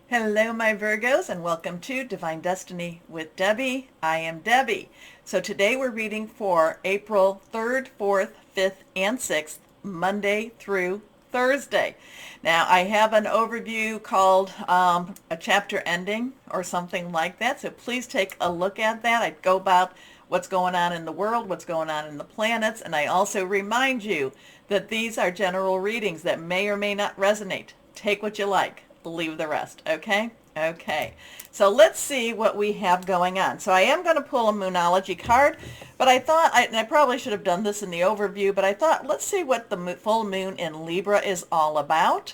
Hello, my Virgos, and welcome to Divine Destiny with Debbie. I am Debbie. So today we're reading for April 3rd, 4th, 5th, and 6th, Monday through Thursday. Now, I have an overview called a chapter ending or something like that, so please take a look at that. I go about what's going on in the world, what's going on in the planets, and I also remind you that these are general readings that may or may not resonate. Take what you like. Leave the rest. Okay. So let's see what we have going on. So I am going to pull a Moonology card, but I thought, and I probably should have done this in the overview, but I thought let's see what the full moon in Libra is all about.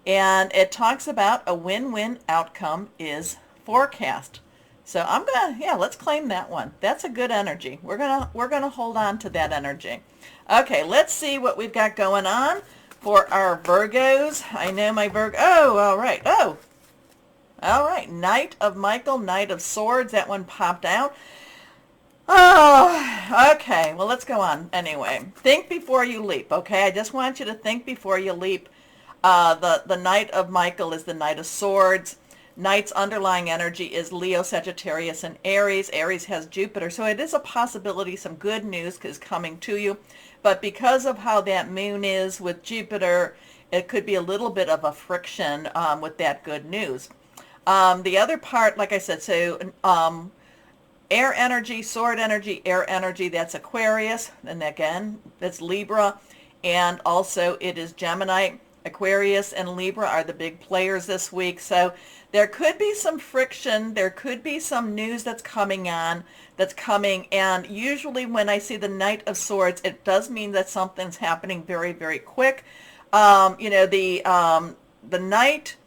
And it talks about a win-win outcome is forecast. So I'm gonna, let's claim that one. That's a good energy. We're gonna hold on to that energy. Okay, let's see what we've got going on for our Virgos. I know my Virgo. Oh, all right. All right. Knight of Michael, Knight of Swords. That one popped out. Oh, okay. Well, let's go on anyway. Think before you leap, okay? I just want you to think before you leap. The Knight of Michael is the Knight of Swords. Knight's underlying energy is Leo, Sagittarius, and Aries. Aries has Jupiter, so it is a possibility some good news is coming to you. But because of how that moon is with Jupiter, it could be a little bit of a friction with that good news. The other part, like I said, so air energy, sword energy, air energy, that's Aquarius. And again, that's Libra. And also it is Gemini. Aquarius and Libra are the big players this week. So there could be some friction. There could be some news that's coming. And usually when I see the Knight of Swords, it does mean that something's happening very, very quick. The Knight,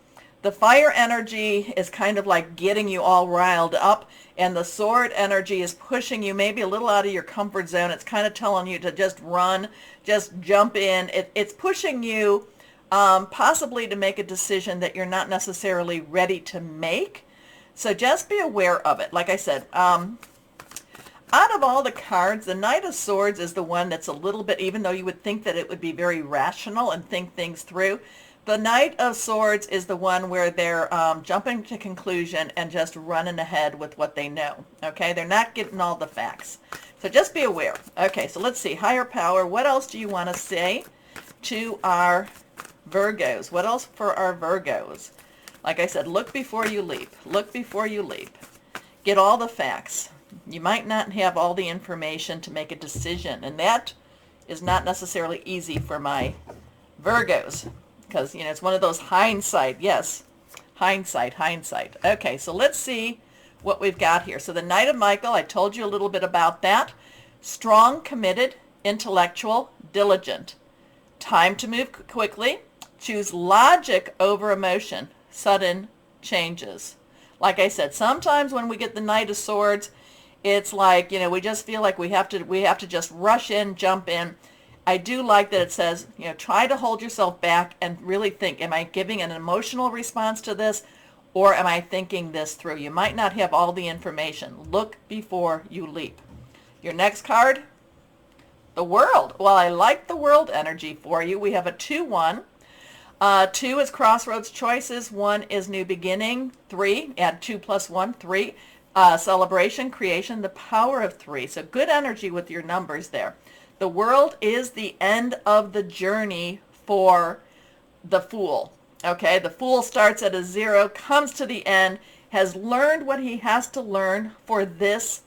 the fire energy is kind of like getting you all riled up. And the sword energy is pushing you maybe a little out of your comfort zone. It's kind of telling you to just run, just jump in. It's pushing you possibly to make a decision that you're not necessarily ready to make. So just be aware of it. Like I said, out of all the cards, the Knight of Swords is the one that's a little bit, even though you would think that it would be very rational and think things through, the Knight of Swords is the one where they're jumping to conclusion and just running ahead with what they know. Okay, they're not getting all the facts. So just be aware. Okay, so let's see. Higher power, what else do you want to say to our Virgos? What else for our Virgos? Like I said, look before you leap. Look before you leap. Get all the facts. You might not have all the information to make a decision, and that is not necessarily easy for my Virgos because, it's one of those hindsight. Yes, hindsight. Okay, so let's see what we've got here. So the Knight of Michael, I told you a little bit about that. Strong, committed, intellectual, diligent. Time to move quickly. Choose logic over emotion. Sudden changes. Like I said, sometimes when we get the Knight of Swords, it's like, we just feel like we have to just rush in, jump in. I do like that it says, try to hold yourself back and really think, am I giving an emotional response to this, or am I thinking this through? You might not have all the information. Look before you leap. Your next card, the World. Well, I like the World energy for you. We have a 2-1. 2 is crossroads choices. 1 is new beginning. 3, add 2 plus 1, 3. Celebration, creation, the power of 3. So good energy with your numbers there. The World is the end of the journey for the Fool. Okay, the Fool starts at a 0, comes to the end, has learned what he has to learn for this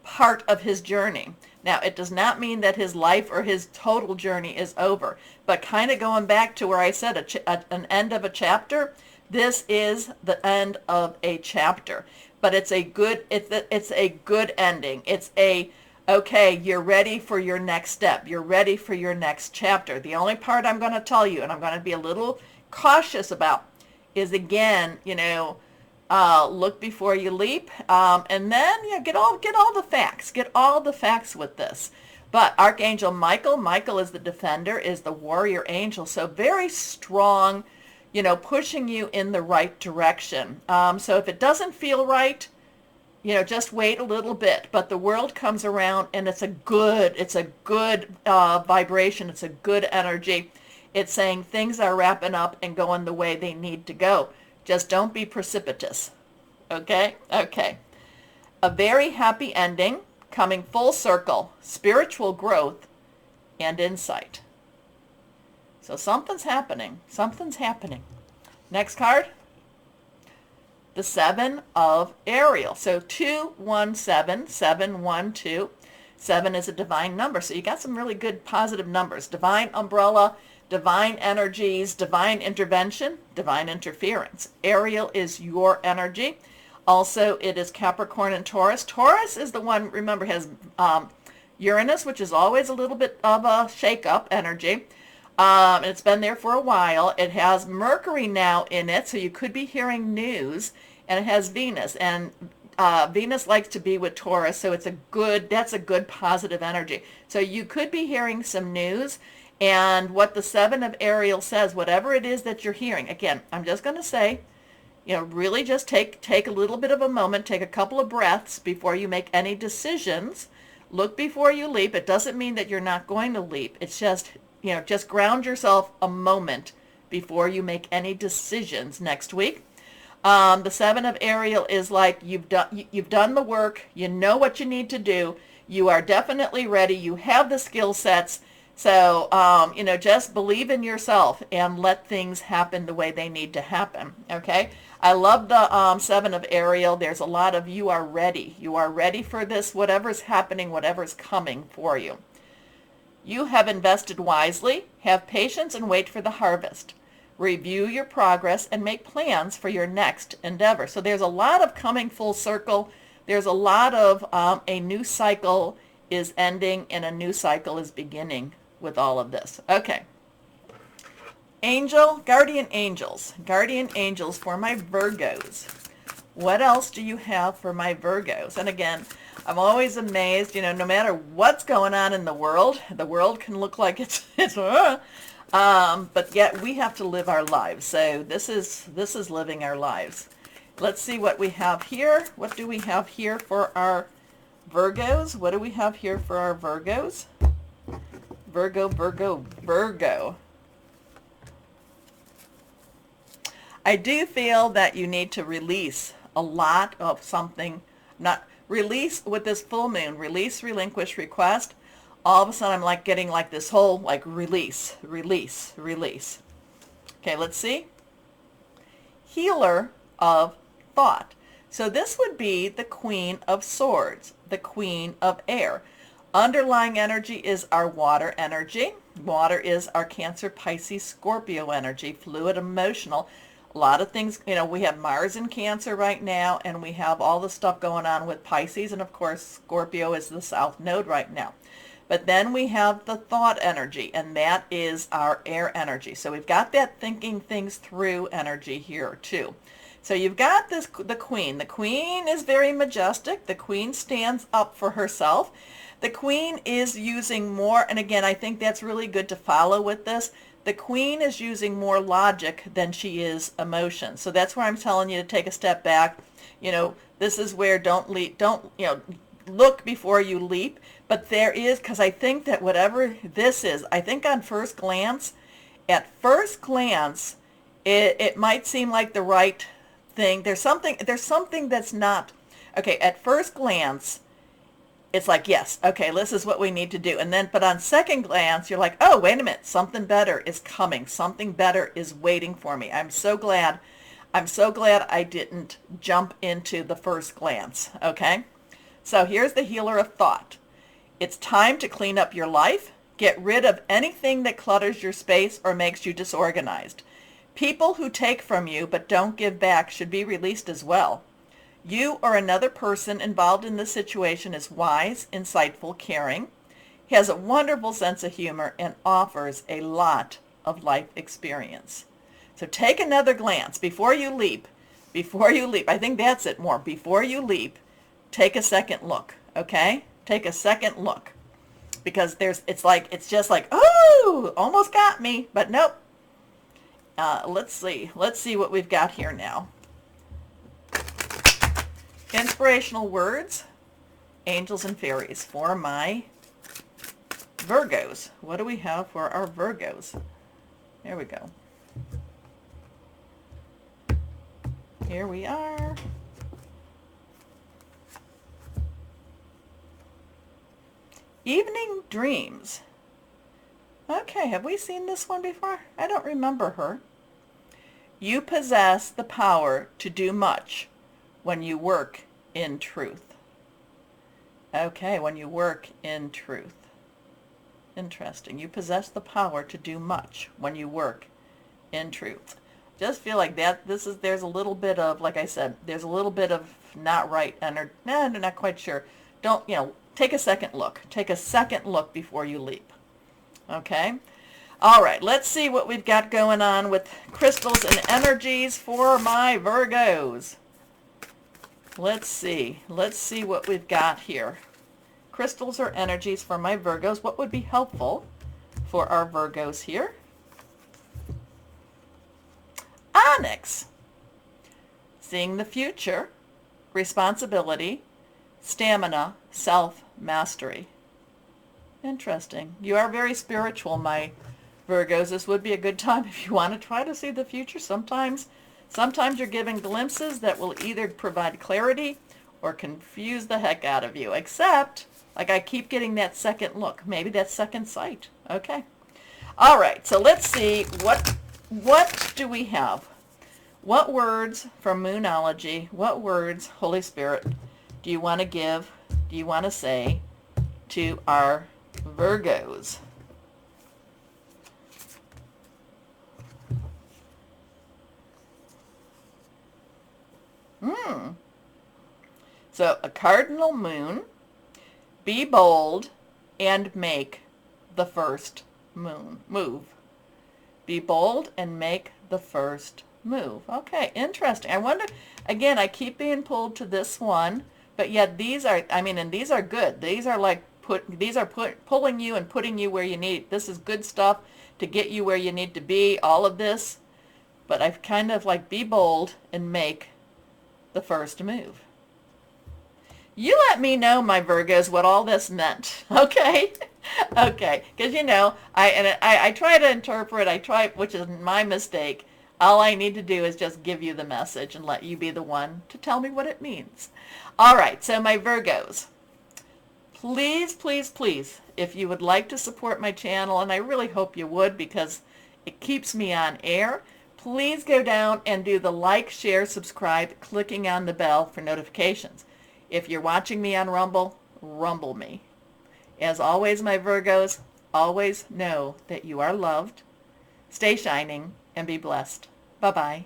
part of his journey. Now, it does not mean that his life or his total journey is over, but kind of going back to where I said an end of a chapter, this is the end of a chapter. But it's a good ending. It's okay, you're ready for your next step. You're ready for your next chapter. The only part I'm going to tell you, and I'm going to be a little cautious about, is again, look before you leap, and then get all the facts. Get all the facts with this. But Archangel Michael is the defender, is the warrior angel, so very strong, pushing you in the right direction. So if it doesn't feel right, just wait a little bit. But the World comes around, and it's a good vibration. It's a good energy. It's saying things are wrapping up and going the way they need to go. Just don't be precipitous. Okay? Okay. A very happy ending, coming full circle, spiritual growth, and insight. So something's happening. Something's happening. Next card. The 7 of Ariel. So 217, 712. 7 is a divine number. So you got some really good positive numbers. Divine umbrella, divine energies, divine intervention, divine interference. Ariel is your energy. Also, it is Capricorn and Taurus. Taurus is the one, remember, has Uranus, which is always a little bit of a shake-up energy. It's been there for a while. It has Mercury now in it, so you could be hearing news. And it has Venus, and Venus likes to be with Taurus, so that's a good positive energy. So you could be hearing some news, and what the 7 of Ariel says, whatever it is that you're hearing, again, I'm just going to say, really just take a little bit of a moment, take a couple of breaths before you make any decisions. Look before you leap. It doesn't mean that you're not going to leap. It's just, just ground yourself a moment before you make any decisions next week. The 7 of Ariel is like you've done the work. You know what you need to do. You are definitely ready. You have the skill sets. So, just believe in yourself and let things happen the way they need to happen. Okay? I love the 7 of Ariel. There's a lot of you are ready. You are ready for this, whatever's happening, whatever's coming for you. You have invested wisely. Have patience and wait for the harvest. Review your progress and make plans for your next endeavor. So there's a lot of coming full circle. There's a lot of a new cycle is ending and a new cycle is beginning with all of this. Okay. Guardian angels for my Virgos. What else do you have for my Virgos? And again, I'm always amazed, no matter what's going on in the world can look like it's but yet we have to live our lives. So this is living our lives. Let's see what we have here. What do we have here for our Virgos? What do we have here for our Virgos? Virgo. I do feel that you need to release a lot of something, not release with this full moon, release, relinquish, request. All of a sudden I'm like getting like this whole like release. Okay, let's see. Healer of thought. So this would be the Queen of Swords, the Queen of Air. Underlying energy is our water energy. Water is our Cancer, Pisces, Scorpio energy, fluid, emotional. A lot of things, we have Mars in Cancer right now, and we have all the stuff going on with Pisces, and of course Scorpio is the South Node right now. But then we have the thought energy, and that is our air energy. So we've got that thinking things through energy here too. So you've got the Queen. The Queen is very majestic. The Queen stands up for herself. The Queen is using more, and again, I think that's really good to follow with this. The Queen is using more logic than she is emotion. So that's where I'm telling you to take a step back. This is where don't look before you leap. But there is, because I think that whatever this is, I think at first glance, it might seem like the right thing. There's something that's not. Okay, at first glance, it's like, yes, okay, this is what we need to do. But on second glance, you're like, oh, wait a minute, something better is coming. Something better is waiting for me. I'm so glad I didn't jump into the first glance, okay? So here's the healer of thought. It's time to clean up your life. Get rid of anything that clutters your space or makes you disorganized. People who take from you but don't give back should be released as well. You or another person involved in this situation is wise, insightful, caring, has a wonderful sense of humor, and offers a lot of life experience. So take another glance before you leap. I think that's it more. Before you leap, take a second look, okay? Take a second look. Because it's just like, oh, almost got me, but nope. Let's see what we've got here now. Inspirational words, angels and fairies for my Virgos. What do we have for our Virgos? There we go. Here we are. Evening Dreams. Okay, have we seen this one before? I don't remember her. You possess the power to do much when you work in truth. Okay, when you work in truth. Interesting. You possess the power to do much when you work in truth. Just feel like that there's a little bit of, like I said, there's a little bit of not right energy. No, not quite sure. Don't, take a second look. Take a second look before you leap. Okay? All right, let's see what we've got going on with crystals and energies for my Virgos. Let's see what we've got here. Crystals or energies for my Virgos. What would be helpful for our Virgos here? Onyx. Seeing the future, responsibility, stamina, self-mastery. Interesting. You are very spiritual, my Virgos. This would be a good time if you want to try to see the future. Sometimes you're given glimpses that will either provide clarity or confuse the heck out of you. Except, like, I keep getting that second look. Maybe that second sight. Okay. All right. So let's see what do we have? What words from Moonology, what words, Holy Spirit, do you want to give, do you want to say to our Virgos? So a cardinal moon, be bold and make the first move. Be bold and make the first move. Okay, interesting. I wonder, again, I keep being pulled to this one, but yet these are, and these are good. These are like, pulling you and putting you where you need. This is good stuff to get you where you need to be, all of this. But I've kind of like, be bold and make the first move. You let me know, my Virgos, what all this meant, okay? Okay, because I try to interpret, which is my mistake. All I need to do is just give you the message and let you be the one to tell me what it means. All right, so my Virgos, please, please, please, if you would like to support my channel, and I really hope you would because it keeps me on air, please go down and do the like, share, subscribe, clicking on the bell for notifications. If you're watching me on Rumble, rumble me. As always, my Virgos, always know that you are loved. Stay shining and be blessed. Bye-bye.